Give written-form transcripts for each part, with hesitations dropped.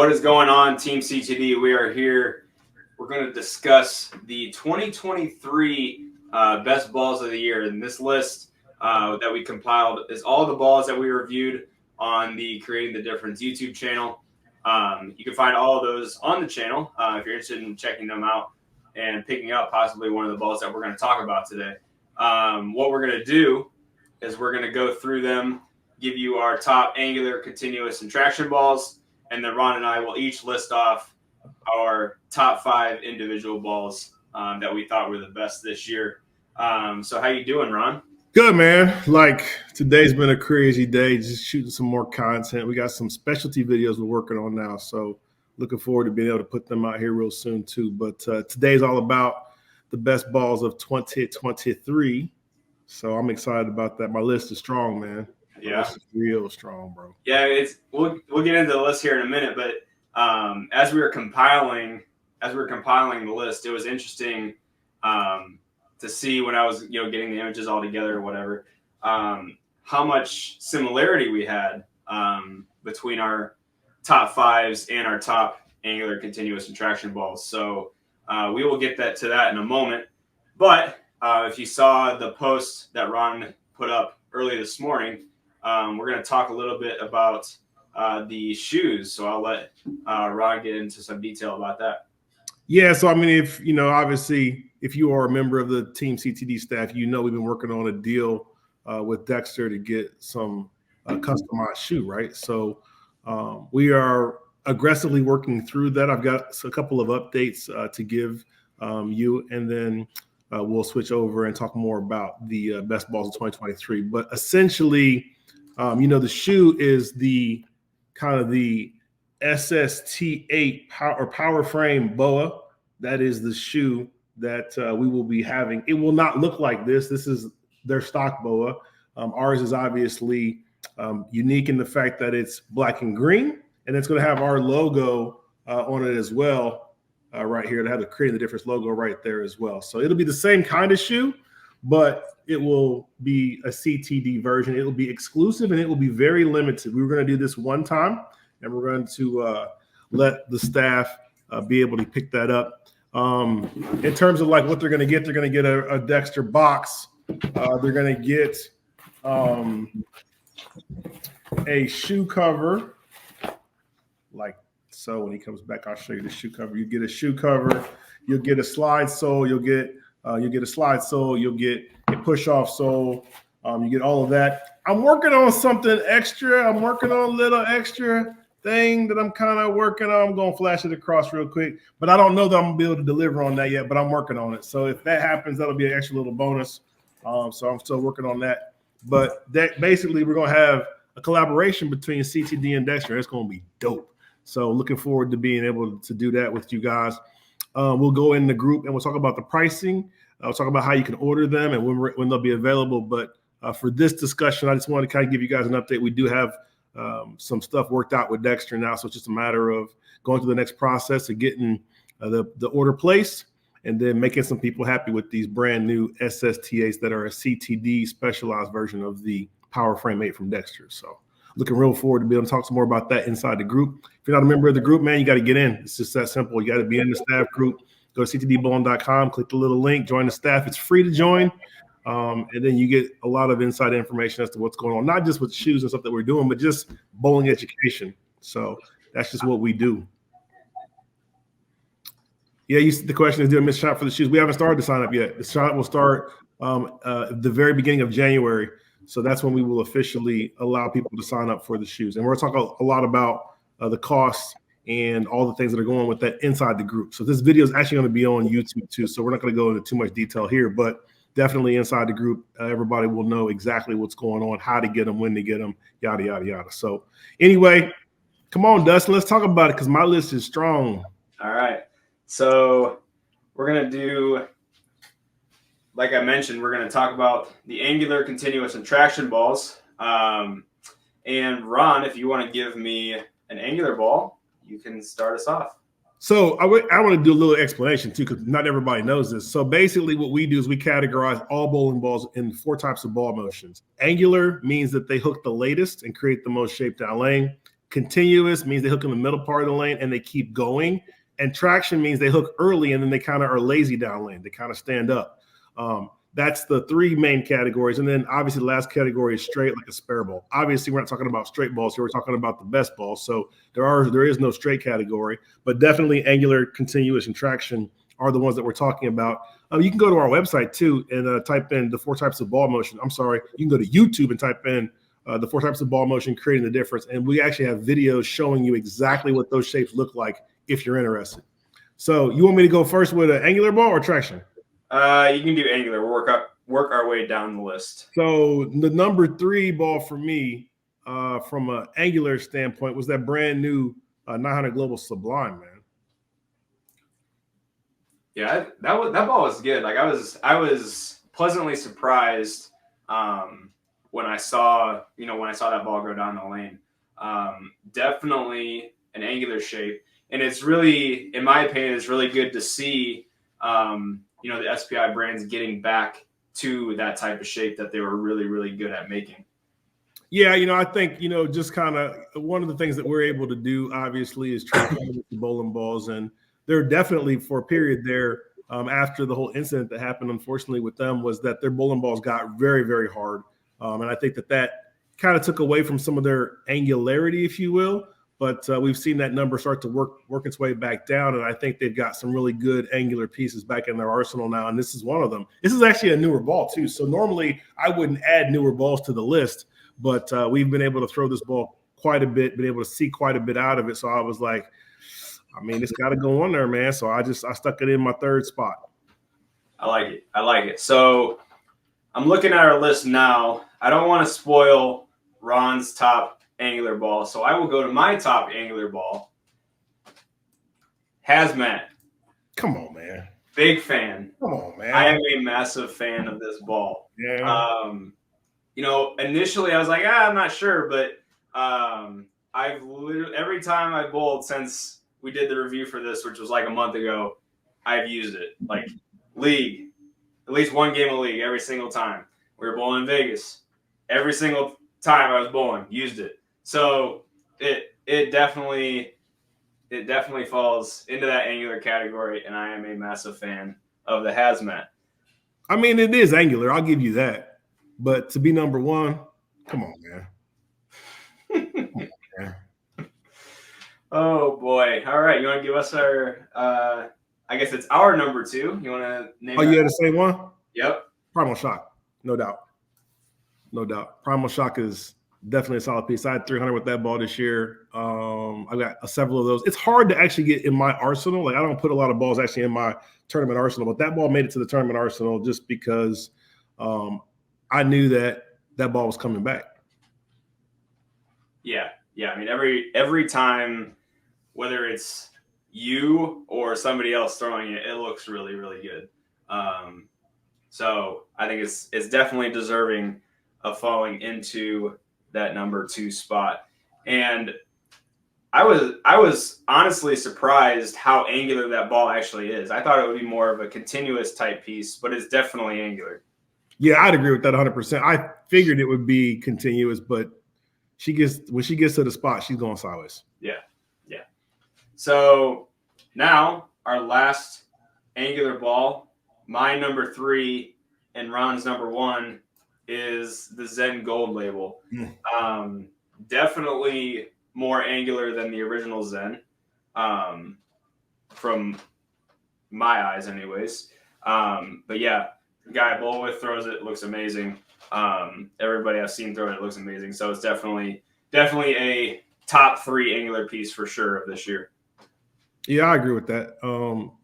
What is going on, Team CTD? We are here. We're going to discuss the 2023 best balls of the year. And this list that we compiled is all the balls that we reviewed on the Creating the Difference YouTube channel. You can find all of those on the channel if you're interested in checking them out and picking up possibly one of the balls that we're going to talk about today. What we're going to do is we're going to go through them, give you our top angular, continuous, and traction balls, and then Ron and I will each list off our top 5 individual balls that we thought were the best this year. So how you doing, Ron? Good, man. Like, today's been a crazy day, just shooting some more content. We got some specialty videos we're working on now, so looking forward to being able to put them out here real soon too. But today's all about the best balls of 2023, so I'm excited about that. My list is strong, man. Yeah, it's real strong, bro. Yeah, we'll get into the list here in a minute, but as we were compiling the list, it was interesting to see when I was getting the images all together or whatever, how much similarity we had between our top 5s and our top angular, continuous, and traction balls. So we will get to that in a moment. But if you saw the post that Ron put up early this morning, we're going to talk a little bit about the shoes. So I'll let Ron get into some detail about that. Yeah, so I mean, if obviously, if you are a member of the Team CTD staff, we've been working on a deal with Dexter to get some customized shoe, right? So we are aggressively working through that. I've got a couple of updates to give you, and then we'll switch over and talk more about the best balls of 2023. But essentially, the shoe is the kind of the SST8 power frame BOA. That is the shoe that we will be having. It will not look like this. This is their stock BOA. Ours is obviously unique in the fact that it's black and green, and it's going to have our logo on it as well, right here. To have the Creating the Difference logo right there as well. So it'll be the same kind of shoe, but it will be a CTD version. It will be exclusive, and it will be very limited. We were going to do this one time, and we're going to let the staff be able to pick that up. In terms of like what they're going to get a Dexter box. They're going to get a shoe cover, like so. When he comes back, I'll show you the shoe cover. You get a shoe cover. You'll get a slide sole. You'll get a slide sole. You'll get a push-off sole. You get all of that. I'm working on something extra. I'm working on a little extra thing that I'm kind of working on. I'm going to flash it across real quick, but I don't know that I'm going to be able to deliver on that yet, but I'm working on it. So if that happens, that'll be an extra little bonus. So I'm still working on that. But that basically, we're going to have a collaboration between CTD and Dexter. It's going to be dope. So looking forward to being able to do that with you guys. We'll go in the group and we'll talk about the pricing. I'll talk about how you can order them and when they'll be available. But for this discussion, I just want to kind of give you guys an update. We do have some stuff worked out with Dexter now, so it's just a matter of going through the next process of getting the order placed and then making some people happy with these brand new SST8s that are a CTD specialized version of the Power Frame 8 from Dexter. So looking real forward to being able to talk some more about that inside the group. If you're not a member of the group, man, you got to get in. It's just that simple. You got to be in the staff group. Go to ctdbowling.com, click the little link, join the staff. It's free to join. And then you get a lot of inside information as to what's going on, not just with shoes and stuff that we're doing, but just bowling education. So that's just what we do. Yeah, the question is, do I miss shot for the shoes? We haven't started to sign up yet. The shot will start the very beginning of January. So that's when we will officially allow people to sign up for the shoes. And we're talking a lot about the costs and all the things that are going on with that inside the group. So this video is actually going to be on YouTube too. So we're not going to go into too much detail here, but definitely inside the group, everybody will know exactly what's going on, how to get them, when to get them, yada, yada, yada. So anyway, come on, Dustin, let's talk about it because my list is strong. All right. So we're going to do, like I mentioned, we're going to talk about the angular, continuous, and traction balls. And Ron, if you want to give me an angular ball, you can start us off. So I want to do a little explanation too, because not everybody knows this. So basically what we do is we categorize all bowling balls in 4 types of ball motions. Angular means that they hook the latest and create the most shape down lane. Continuous means they hook in the middle part of the lane and they keep going. And traction means they hook early and then they kind of are lazy down lane. They kind of stand up. That's the three main categories. And then obviously the last category is straight, like a spare ball. Obviously, we're not talking about straight balls here. We're talking about the best balls. So there is no straight category, but definitely angular, continuous, and traction are the ones that we're talking about. You can go to our website too and type in the 4 types of ball motion. I'm sorry, you can go to YouTube and type in the 4 types of ball motion, creating the difference. And we actually have videos showing you exactly what those shapes look like if you're interested. So you want me to go first with an angular ball or traction? You can do angular. We'll work our way down the list. So the number 3 ball for me, from an angular standpoint, was that brand new 900 Global Sublime, man. Yeah, that ball was good. Like I was pleasantly surprised when I saw that ball go down the lane. Definitely an angular shape, and it's really, in my opinion, it's really good to see the SPI brands getting back to that type of shape that they were really, really good at making. Yeah, I think, just kind of one of the things that we're able to do, obviously, is try to the bowling balls. And they're definitely, for a period there, after the whole incident that happened, unfortunately, with them, was that their bowling balls got very, very hard. And I think that kind of took away from some of their angularity, if you will. But we've seen that number start to work its way back down. And I think they've got some really good angular pieces back in their arsenal now. And this is one of them. This is actually a newer ball, too. So normally I wouldn't add newer balls to the list. But we've been able to throw this ball quite a bit, been able to see quite a bit out of it. So I was like, it's got to go on there, man. So I stuck it in my 3rd spot. I like it. So I'm looking at our list now. I don't want to spoil Ron's top angular ball, so I will go to my top angular ball. Hazmat. Come on, man. Big fan. Come on, man. I am a massive fan of this ball. Yeah. Initially I was like, I'm not sure, but I've literally, every time I bowled since we did the review for this, which was like a month ago, I've used it. Like league, at least one game of league every single time. We were bowling in Vegas. Every single time I was bowling, used it. So it definitely falls into that angular category, and I am a massive fan of the Hazmat. It is angular. I'll give you that. But to be number 1, come on, man. Come on, man. Oh, boy. All right. You want to give us our I guess it's our number 2. You want to name you had the same one? Yep. Primal Shock. No doubt. Primal Shock is definitely a solid piece. I had 300 with that ball this year. I've got several of those. It's hard to actually get in my arsenal. Like, I don't put a lot of balls actually in my tournament arsenal, but that ball made it to the tournament arsenal just because I knew that ball was coming back. Yeah. Every time, whether it's you or somebody else throwing it, it looks really, really good. So I think it's definitely deserving of falling into that number 2 spot. And I was honestly surprised how angular that ball actually is. I thought it would be more of a continuous type piece, but it's definitely angular. Yeah, I'd agree with that 100%. I figured it would be continuous, but when she gets to the spot, she's going sideways. Yeah. So now our last angular ball, my number 3 and Ron's number 1, is the Zen Gold label. Definitely more angular than the original Zen, from my eyes anyways. But yeah, the guy I bowl with throws it, looks amazing. Everybody I've seen throw it looks amazing. So it's definitely a top 3 angular piece for sure of this year. Yeah, I agree with that.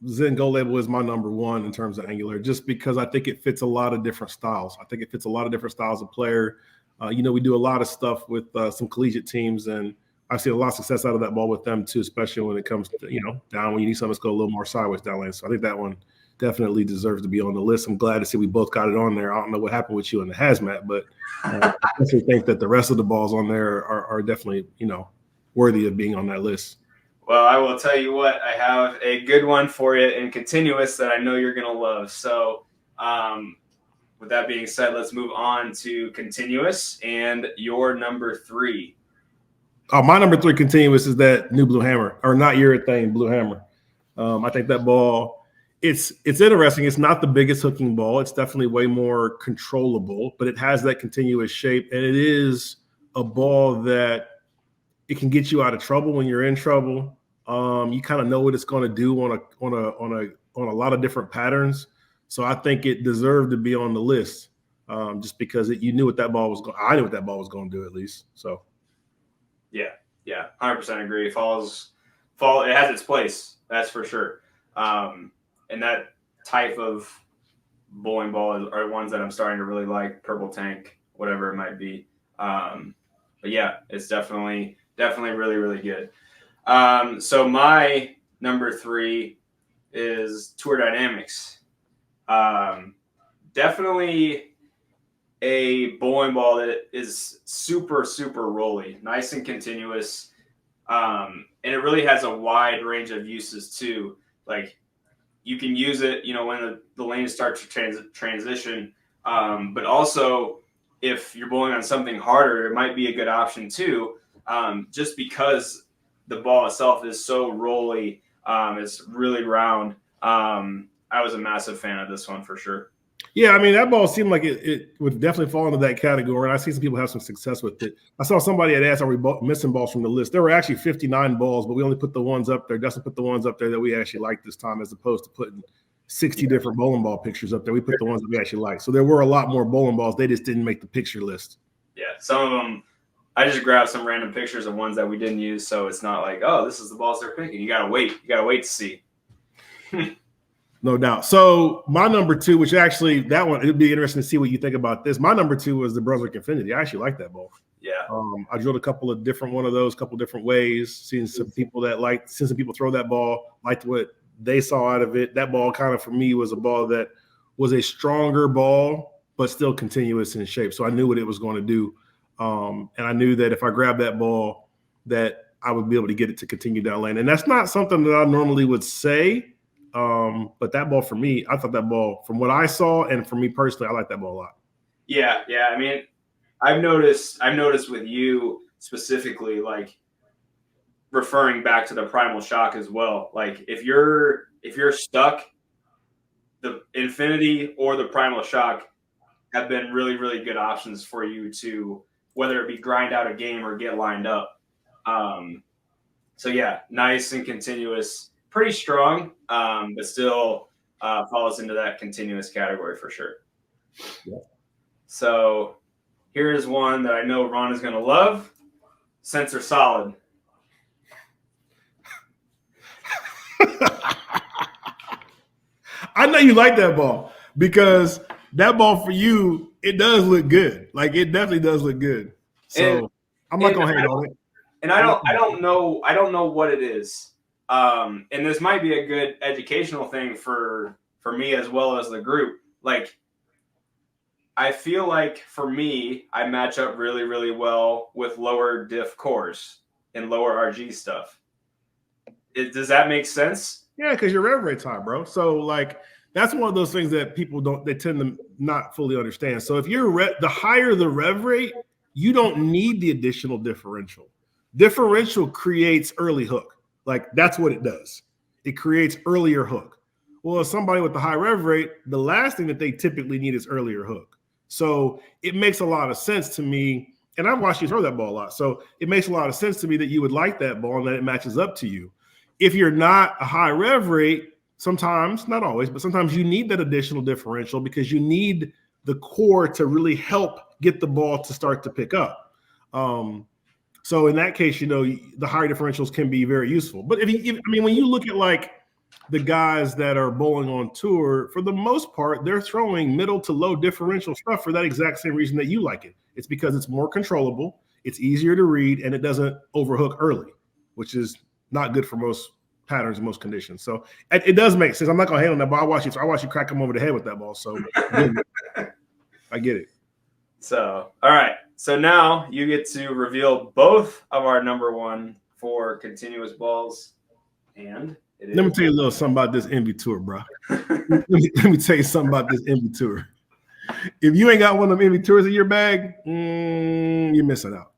Zen Gold label is my number 1 in terms of angular, just because I think it fits a lot of different styles. I think it fits a lot of different styles of player. We do a lot of stuff with some collegiate teams, and I've seen a lot of success out of that ball with them too, especially when it comes to, down when you need something that's go a little more sideways down lane. So I think that one definitely deserves to be on the list. I'm glad to see we both got it on there. I don't know what happened with you in the Hazmat, but I definitely think that the rest of the balls on there are definitely, worthy of being on that list. Well, I will tell you what, I have a good one for you in continuous that I know you're going to love. So with that being said, let's move on to continuous and your number 3. My number 3 continuous is that new Blue Hammer, or not urethane Blue Hammer. I think that ball, it's interesting. It's not the biggest hooking ball. It's definitely way more controllable, but it has that continuous shape, and it is a ball that it can get you out of trouble when you're in trouble. You kind of know what it's going to do on a lot of different patterns. So I think it deserved to be on the list, just because you knew what that ball was going. I knew what that ball was going to do, at least. So. Yeah, 100% agree. It has its place, that's for sure. And that type of bowling ball are ones that I'm starting to really like. Purple Tank, whatever it might be. But yeah, it's definitely really, really good. So my number 3 is Tour Dynamics. Definitely a bowling ball that is super, super rolly, nice and continuous. And it really has a wide range of uses too. Like you can use it, when the lanes start to transition. But also if you're bowling on something harder, it might be a good option too. Just because the ball itself is so rolly, it's really round. I was a massive fan of this one for sure. Yeah, I mean, that ball seemed like it would definitely fall into that category. And I see some people have some success with it. I saw somebody had asked, are we missing balls from the list? There were actually 59 balls, but we only put the ones up there. Dustin put the ones up there that we actually liked this time, as opposed to putting 60 different bowling ball pictures up there. We put the ones that we actually liked. So there were a lot more bowling balls. They just didn't make the picture list. Yeah, some of them, I just grabbed some random pictures of ones that we didn't use. So it's not like, oh, this is the balls they're picking. You got to wait. You got to wait to see. No doubt. So my number 2, which actually that one, it'd be interesting to see what you think about this. My number 2 was the Brunswick Infinity. I actually like that ball. Yeah. I drilled a couple of different one of those, couple different ways. Seeing some people throw that ball, liked what they saw out of it. That ball kind of for me was a ball that was a stronger ball, but still continuous in shape. So I knew what it was going to do. And I knew that if I grabbed that ball, that I would be able to get it to continue down lane. And that's not something that I normally would say. But that ball for me, I thought that ball, from what I saw, and for me personally, I like that ball a lot. Yeah. I mean, I've noticed with you specifically, like referring back to the Primal Shock as well. Like if you're stuck, the Infinity or the Primal Shock have been really, really good options for you to, whether it be grind out a game or get lined up. So yeah, nice and continuous. Pretty strong, but still falls into that continuous category for sure. Yeah. So here's one that I know Ron is going to love. Sensor Solid. I know you like that ball, because that ball for you, it does look good. Like it definitely does look good. So I'm not going to hate on it. And I don't know what it is. And this might be a good educational thing for me as well as the group. Like, I feel like for me, I match up really, really well with lower diff cores and lower RG stuff. Does that make sense? Yeah, because your rev rate's high, bro. So like that's one of those things that people they tend to not fully understand. So if you're the higher the rev rate, you don't need the additional differential. Differential creates early hook. Like that's what it does. It creates earlier hook. Well, as somebody with the high rev rate, the last thing that they typically need is earlier hook. So it makes a lot of sense to me. And I've watched you throw that ball a lot. So it makes a lot of sense to me that you would like that ball and that it matches up to you. If you're not a high rev rate, sometimes, not always, but sometimes you need that additional differential because you need the core to really help get the ball to start to pick up. So in that case, the higher differentials can be very useful. But when you look at like the guys that are bowling on tour, for the most part, they're throwing middle to low differential stuff for that exact same reason that you like it. It's because it's more controllable, it's easier to read, and it doesn't overhook early, which is not good for most patterns and most conditions. So it does make sense. I'm not gonna hate on that, but I watch you crack him over the head with that ball. So I get it. So all right. So now you get to reveal both of our number one for continuous balls. And let me tell you a little something about this Envy Tour, bro. let me tell you something about this Envy Tour. If you ain't got one of them Envy Tours in your bag, you're missing out.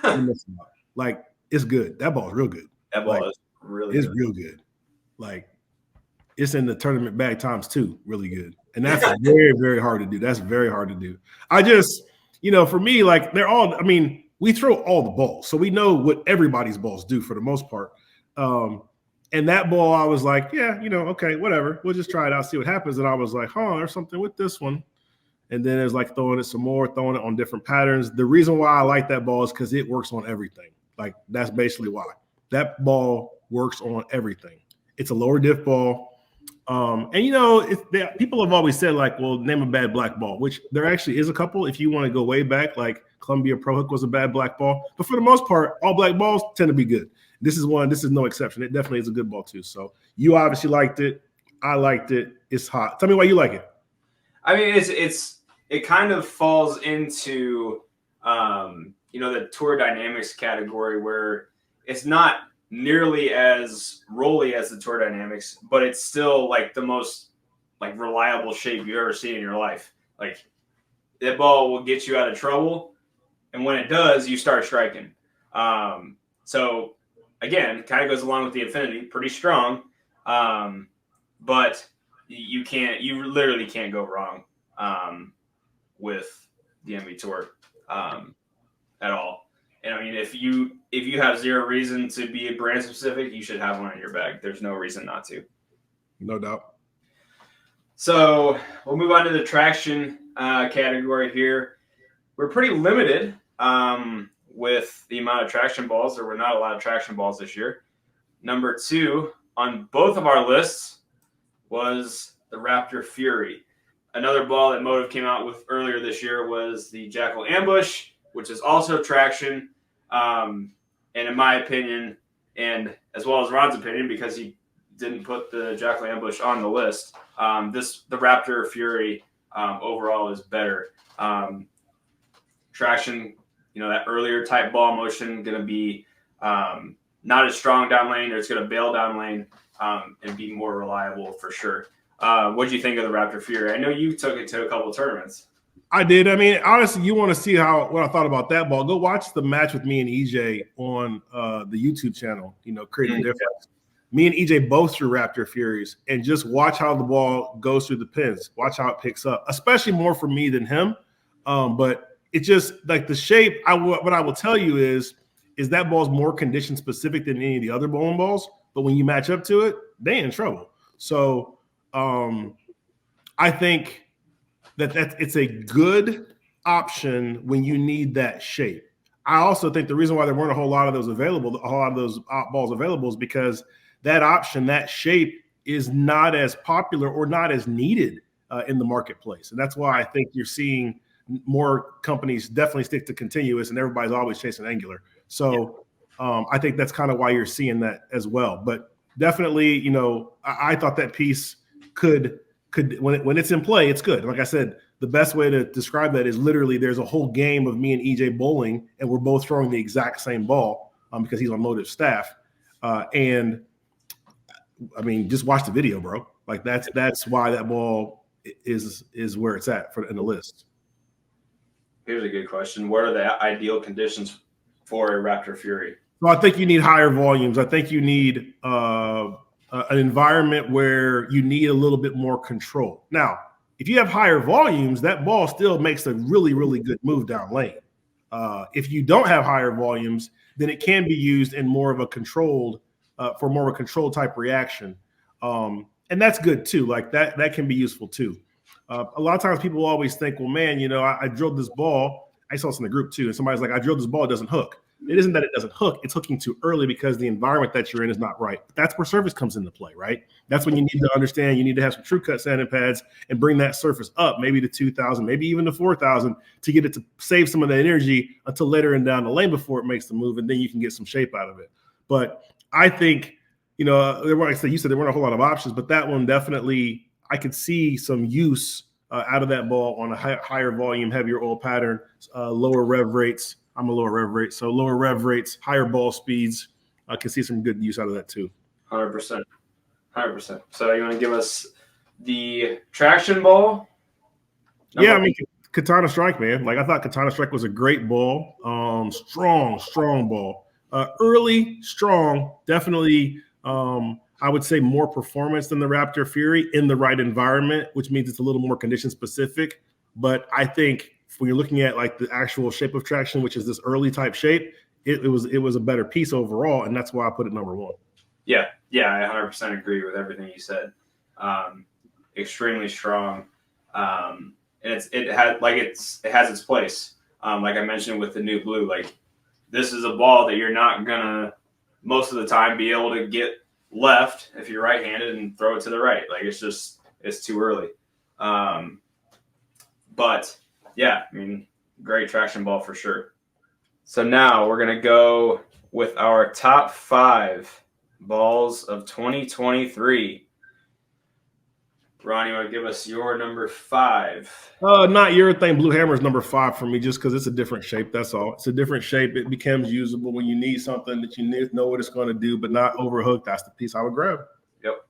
You're missing out. Like it's good. That ball is real good. That ball is really it's good. real good. Like it's in the tournament bag times 2, really good. And that's very, very hard to do. That's very hard to do. I just, for me, like they're all, I mean, we throw all the balls. So we know what everybody's balls do for the most part. And that ball, I was like, yeah, okay, whatever. We'll just try it out, see what happens. And I was like, there's something with this one. And then it's like throwing it some more, throwing it on different patterns. The reason why I like that ball is because it works on everything. Like that's basically why. That ball works on everything. It's a lower diff ball. And people have always said like, well, name a bad black ball, which there actually is a couple. If you want to go way back, like Columbia Pro Hook was a bad black ball, but for the most part, all black balls tend to be good. This is no exception. It definitely is a good ball too. So you obviously liked it. I liked it. It's hot. Tell me why you like it. I mean, it kind of falls into the Tour Dynamics category where it's not nearly as rolly as the Tour Dynamics, but it's still like the most like reliable shape you've ever seen in your life. Like that ball will get you out of trouble, and when it does, you start striking. So again, kind of goes along with the Infinity, pretty strong, but you literally can't go wrong with the MV Tour at all. And I mean, if you have zero reason to be brand specific, you should have one in your bag. There's no reason not to. No doubt. So we'll move on to the traction category here. We're pretty limited with the amount of traction balls. There were not a lot of traction balls this year. Number 2 on both of our lists was the Raptor Fury. Another ball that Motiv came out with earlier this year was the Jackal Ambush, which is also traction. And in my opinion, and as well as Ron's opinion, because he didn't put the Jackal Ambush on the list, the Raptor Fury overall is better. Traction, that earlier type ball motion going to be not as strong down lane, or it's going to bail down lane and be more reliable for sure. What do you think of the Raptor Fury? I know you took it to a couple of tournaments. I did. I mean, honestly, you want to see what I thought about that ball? Go watch the match with me and EJ on the YouTube channel. Creating Difference. Me and EJ both threw Raptor Furies, and just watch how the ball goes through the pins. Watch how it picks up, especially more for me than him. But it just like the shape. What I will tell you is that ball's more condition specific than any of the other bowling balls. But when you match up to it, they in trouble. So I think that it's a good option when you need that shape. I also think the reason why there weren't a whole lot of those balls available is because that option, that shape, is not as popular or not as needed in the marketplace. And that's why I think you're seeing more companies definitely stick to continuous, and everybody's always chasing angular. So I think that's kind of why you're seeing that as well. But definitely, I thought that piece could when it's in play, it's good. Like I said, the best way to describe that is literally there's a whole game of me and EJ bowling, and we're both throwing the exact same ball because he's on Motiv staff. And I mean, just watch the video, bro. Like that's why that ball is where it's at in the list. Here's a good question. What are the ideal conditions for a Raptor Fury? So I think you need higher volumes. I think you need an environment where you need a little bit more control. Now, if you have higher volumes, that ball still makes a really, really good move down lane. If you don't have higher volumes, then it can be used in more of a controlled, for more of a controlled type reaction. And that's good too. Like that can be useful too. A lot of times people always think, well, man, I drilled this ball. I saw this in the group too. And somebody's like, I drilled this ball, it doesn't hook. It isn't that it doesn't hook. It's hooking too early because the environment that you're in is not right. That's where surface comes into play, right? That's when you need to understand you need to have some true cut sanding pads and bring that surface up, maybe to 2,000, maybe even to 4,000, to get it to save some of that energy until later and down the lane before it makes the move, and then you can get some shape out of it. But I think, you said there weren't a whole lot of options, but that one definitely, I could see some use out of that ball on a higher volume, heavier oil pattern, lower rev rates. I'm a lower rev rate, so lower rev rates, higher ball speeds. I can see some good use out of that too. 100%. So you want to give us the traction ball? Yeah, I mean, Katana Strike, man. Like I thought Katana Strike was a great ball. Strong ball. Early, strong, definitely. I would say more performance than the Raptor Fury in the right environment, which means it's a little more condition specific. But I think when you're looking at like the actual shape of traction, which is this early type shape, it was a better piece overall, and that's why I put it number one. Yeah, I 100% agree with everything you said. Extremely strong, and it has its place. Like I mentioned with the new blue, like this is a ball that you're not gonna most of the time be able to get left if you're right-handed and throw it to the right. Like it's too early. But yeah, I mean, great traction ball for sure. So now we're gonna go with our top 5 balls of 2023. Ron, you want to give us your number 5? Not urethane blue hammer is number 5 for me, just because it's a different shape. That's all. It's a different shape. It becomes usable when you need something that you know what it's going to do, but not overhooked. That's the piece I would grab. Yep.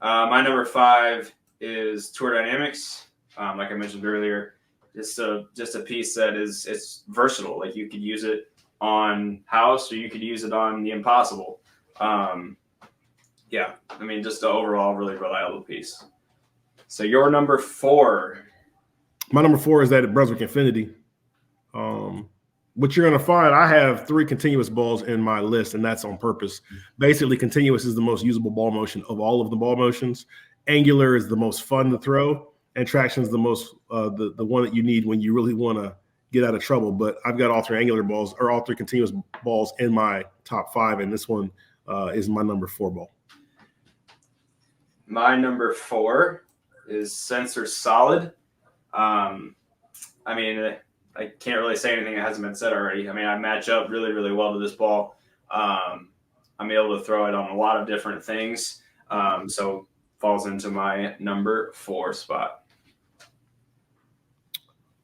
My number 5 is Tour Dynamics. Like I mentioned earlier, just a piece that it's versatile. Like you could use it on house or you could use it on the Impossible. Yeah, I mean, just an overall really reliable piece. So your number 4. My number 4 is that Brunswick Infinity. What you're going to find, I have 3 continuous balls in my list, and that's on purpose. Basically, continuous is the most usable ball motion of all of the ball motions. Angular is the most fun to throw, and traction is the most the one that you need when you really want to get out of trouble. But I've got all 3 angular balls or all 3 continuous balls in my top 5, and this one is my number 4 ball. My number 4 is Sensor Solid. I mean, I can't really say anything that hasn't been said already. I mean, I match up really, really well to this ball. I'm able to throw it on a lot of different things. So falls into my number 4 spot.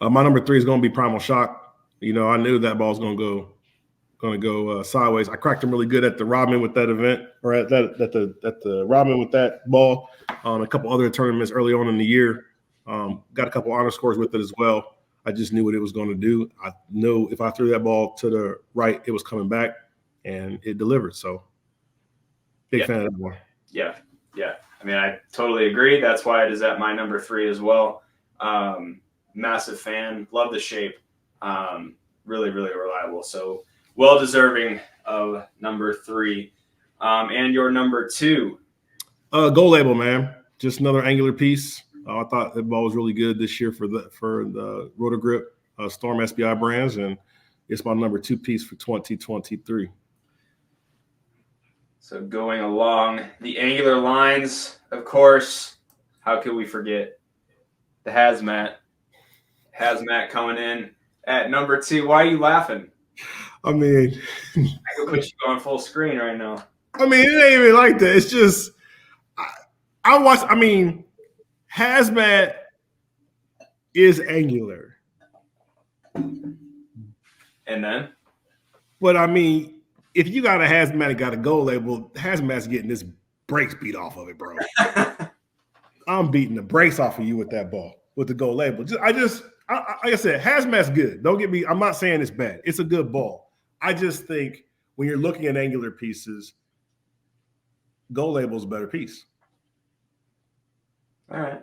My number 3 is going to be Primal Shock. You know, I knew that ball was going to go sideways. I cracked him really good at the Rodman with that event, or at the Rodman with that ball. A couple other tournaments early on in the year. Got a couple honor scores with it as well. I just knew what it was going to do. I know if I threw that ball to the right, it was coming back, and it delivered. So, big fan of that ball. Yeah. I mean, I totally agree. That's why it is at my number 3 as well. Massive fan. Love the shape. Really, really reliable. So, well deserving of number 3. And your number 2. Gold Label, man. Just another angular piece. I thought the ball was really good this year for the Rotor Grip Storm SBI brands, and it's my number 2 piece for 2023. So going along the angular lines, of course, how could we forget the Hazmat? Hazmat coming in at number 2. Why are you laughing? I mean, I could put you on full screen right now. I mean, it ain't even like that. It's just I mean, Hazmat is angular. And then? But I mean, if you got a Hazmat and got a Gold Label, Hazmat's getting this brakes beat off of it, bro. I'm beating the brakes off of you with that ball, with the Gold Label. Like I said, Hazmat's good. Don't get me, I'm not saying it's bad. It's a good ball. I just think when you're looking at angular pieces, Gold Label's a better piece. All right.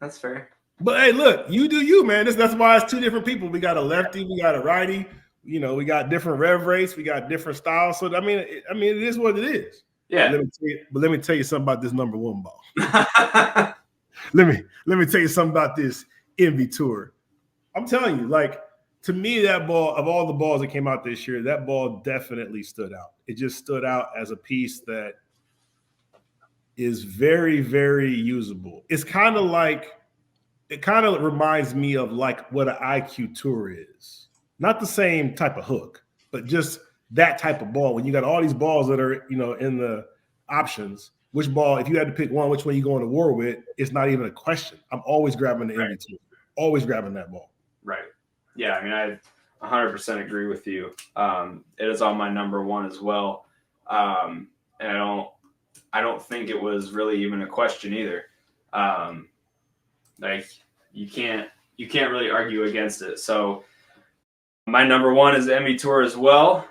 That's fair. But hey, look, you do you, man. That's why it's 2 different people. We got a lefty, we got a righty. You know, we got different rev rates, we got different styles. So I mean, it is what it is. Yeah. Let me tell you something about this number 1 ball. let me tell you something about this Envy Tour. I'm telling you, like, to me, that ball, of all the balls that came out this year, that ball definitely stood out. It just stood out as a piece that is very, very usable. It's kind of like, it kind of reminds me of like what an IQ Tour is. Not the same type of hook, but just that type of ball. When you got all these balls that are, you know, in the options, which ball, if you had to pick one, which one you going to war with, it's not even a question. I'm always grabbing the Envy Tour. Always grabbing that ball. Right. Yeah, I mean, I 100% agree with you. It is on my number 1 as well. And I don't think it was really even a question either. Like you can't really argue against it. So My number one is the MB Tour as well.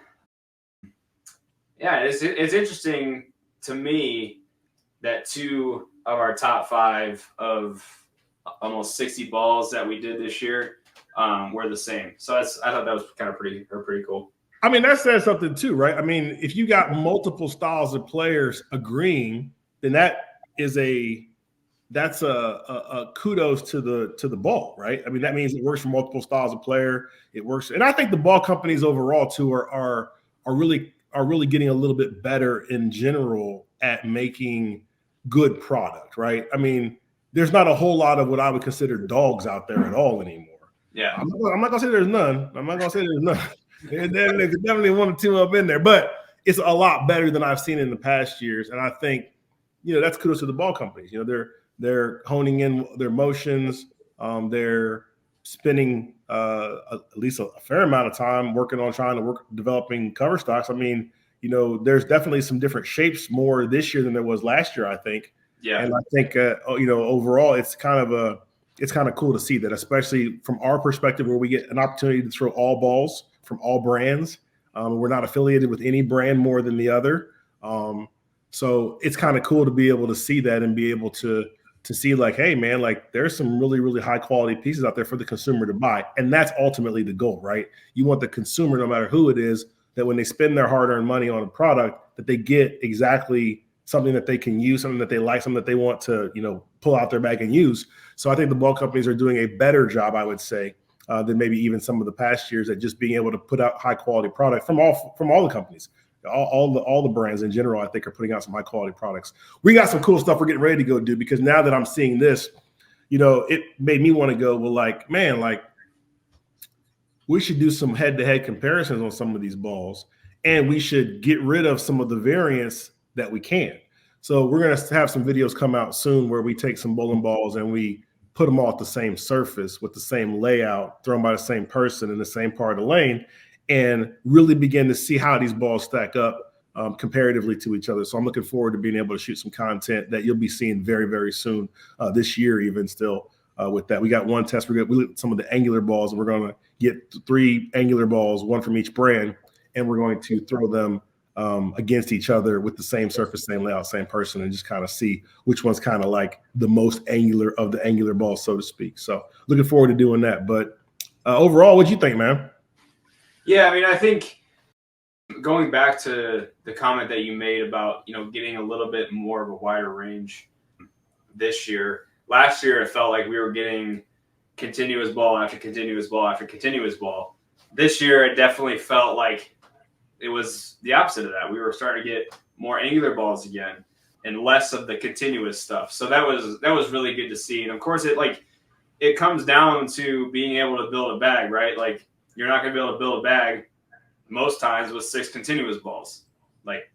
Yeah, it's interesting to me that two of our top five of almost 60 balls that we did this year were the same. So I thought that was kind of pretty cool. I mean, that says something too, right? I mean, if you got multiple styles of players agreeing, then that's a kudos to the ball, right? I mean, that means it works for multiple styles of player. It works, and I think the ball companies overall too are really getting a little bit better in general at making good product, right? I mean, there's not a whole lot of what I would consider dogs out there at all anymore. Yeah, I'm not gonna say there's none. I'm not gonna say there's none. There's definitely one or two up in there, but it's a lot better than I've seen in the past years. And I think, that's kudos to the ball companies. They're honing in their motions. They're spending at least a fair amount of time working on developing cover stocks. I mean, there's definitely some shapes more this year than there was last year, I think. Yeah. And I think, overall, it's kind of cool to see that, especially from our perspective, where we get an opportunity to throw all balls from all brands. We're not affiliated with any brand more than the other. So it's kind of cool to be able to see that and be able to see like, hey, man, like there's some really, really high quality pieces out there for the consumer to buy. And that's ultimately the goal, right? You want the consumer, no matter who it is, that when they spend their hard-earned money on a product, that they get exactly something that they can use, something that they like, something that they want to, pull out their bag and use. So I think the ball companies are doing a better job, I would say, than maybe even some of the past years at just being able to put out high quality product from all the companies. All the brands in general, I think, are putting out some high quality products. We got some cool stuff we're getting ready to go do, because now that I'm seeing this, it made me want to go, well, like, man, like we should do some head-to-head comparisons on some of these balls, and we should get rid of some of the variants that we can. So we're going to have some videos come out soon where we take some bowling balls and we put them all at the same surface with the same layout, thrown by the same person in the same part of the lane, and really begin to see how these balls stack up comparatively to each other. So I'm looking forward to being able to shoot some content that you'll be seeing very, very soon this year, even still with that. We got one test. We lit some of the angular balls, and we're going to get 3 angular balls, one from each brand, and we're going to throw them against each other with the same surface, same layout, same person, and just kind of see which one's kind of like the most angular of the angular balls, so to speak. So looking forward to doing that. But overall, what'd you think, man? Yeah, I mean, I think going back to the comment that you made about, getting a little bit more of a wider range this year. Last year, it felt like we were getting continuous ball after continuous ball after continuous ball. This year, it definitely felt like it was the opposite of that. We were starting to get more angular balls again and less of the continuous stuff. So that was really good to see. And of course, it comes down to being able to build a bag, right? Like, you're not going to be able to build a bag most times with 6 continuous balls. Like,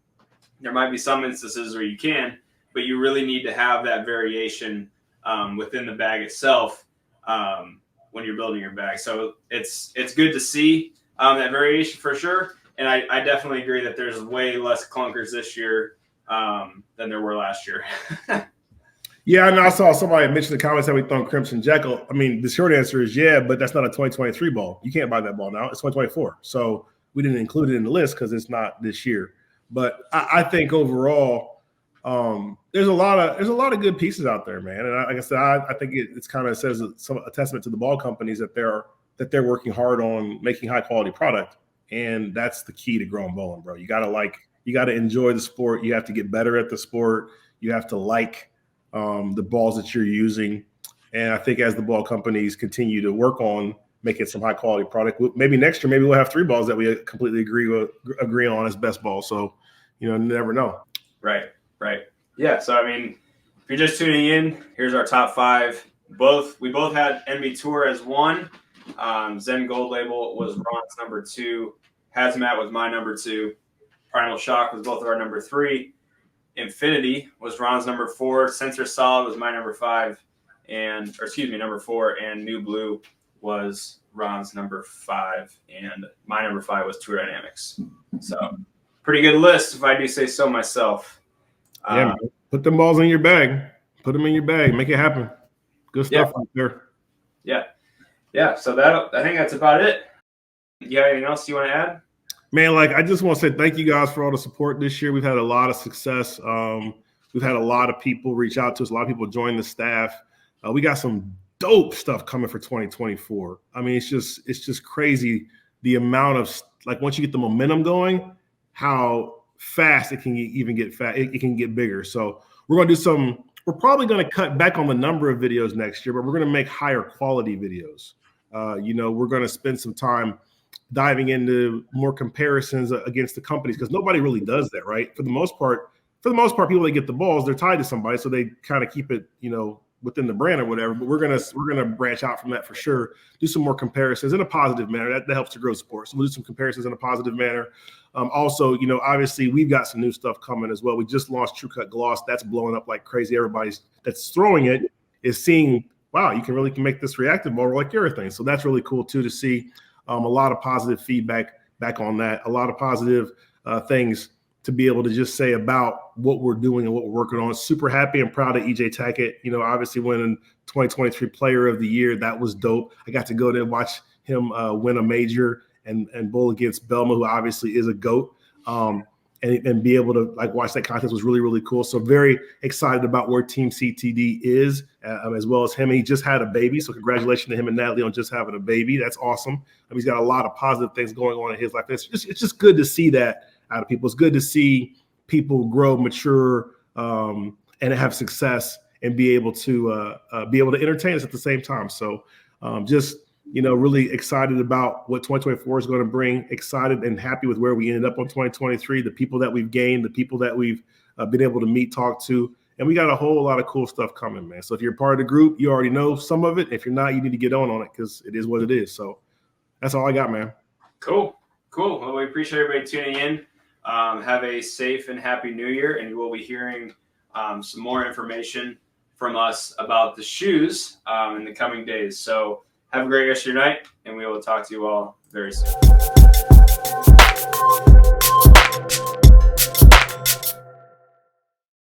there might be some instances where you can, but you really need to have that variation within the bag itself when you're building your bag. So it's good to see that variation for sure. And I definitely agree that there's way less clunkers this year than there were last year. Yeah, and I saw somebody mention in the comments that we thrown Crimson Jekyll. I mean, the short answer is yeah, but that's not a 2023 ball. You can't buy that ball now. It's 2024. So we didn't include it in the list because it's not this year. But I think overall, there's a lot of good pieces out there, man. And like I said, I think it's kind of says a testament to the ball companies that they're working hard on making high quality product, and that's the key to growing bowling, bro. You gotta enjoy the sport. You have to get better at the sport. You have to like the balls that you're using. And I think as the ball companies continue to work on making some high quality product, maybe next year, maybe we'll have 3 balls that we completely agree on as best balls. So, you never know. Right. Yeah. So, I mean, if you're just tuning in, here's our top 5. We both had MB Tour as 1. Zen Gold Label was Ron's number 2. Hazmat was my number 2. Primal Shock was both of our number 3. Infinity was Ron's number 4. Sensor Solid was my number 5, number 4. And New Blue was Ron's number 5, and my number 5 was Tour Dynamics. So, pretty good list, if I do say so myself. Yeah, man. Put them balls in your bag. Put them in your bag. Make it happen. Good stuff out there. Yeah. So I think that's about it. You got anything else you want to add? Man, like I just want to say thank you guys for all the support this year. We've had a lot of success. We've had a lot of people reach out to us. A lot of people join the staff. We got some dope stuff coming for 2024. I mean, it's just crazy the amount of like once you get the momentum going, how fast it can even get fat. It can get bigger. So we're gonna do some. We're probably gonna cut back on the number of videos next year, but we're gonna make higher quality videos. We're gonna spend some time diving into more comparisons against the companies because nobody really does that, right? For the most part, people that get the balls, they're tied to somebody, so they kind of keep it, within the brand or whatever. But we're gonna branch out from that for sure. Do some more comparisons in a positive manner. That helps to grow sports. So we'll do some comparisons in a positive manner. Also, obviously we've got some new stuff coming as well. We just launched TrueCut Gloss. That's blowing up like crazy. Everybody's that's throwing it is seeing, wow, you can really make this reactive ball like urethane. So that's really cool too to see. A lot of positive feedback back on that. A lot of positive things to be able to just say about what we're doing and what we're working on. Super happy and proud of EJ Tackett. Obviously winning 2023 Player of the Year. That was dope. I got to go there and watch him win a major and bowl against Belma, who obviously is a GOAT. And be able to watch that contest was really, really cool. So very excited about where Team CTD is, as well as him. And he just had a baby. So congratulations to him and Natalie on just having a baby. That's awesome. He's got a lot of positive things going on in his life. It's just good to see that out of people. It's good to see people grow, mature, and have success and be able to entertain us at the same time. So really excited about what 2024 is going to bring, excited and happy with where we ended up on 2023, the people that we've gained, the people that we've been able to meet, talk to, and we got a whole lot of cool stuff coming, man. So if you're part of the group, you already know some of it. If you're not, you need to get on it because it is what it is. So that's all I got, man. Cool. Well, we appreciate everybody tuning in. Have a safe and happy new year, and you will be hearing some more information from us about the shoes in the coming days. So have a great rest of your night, and we will talk to you all very soon.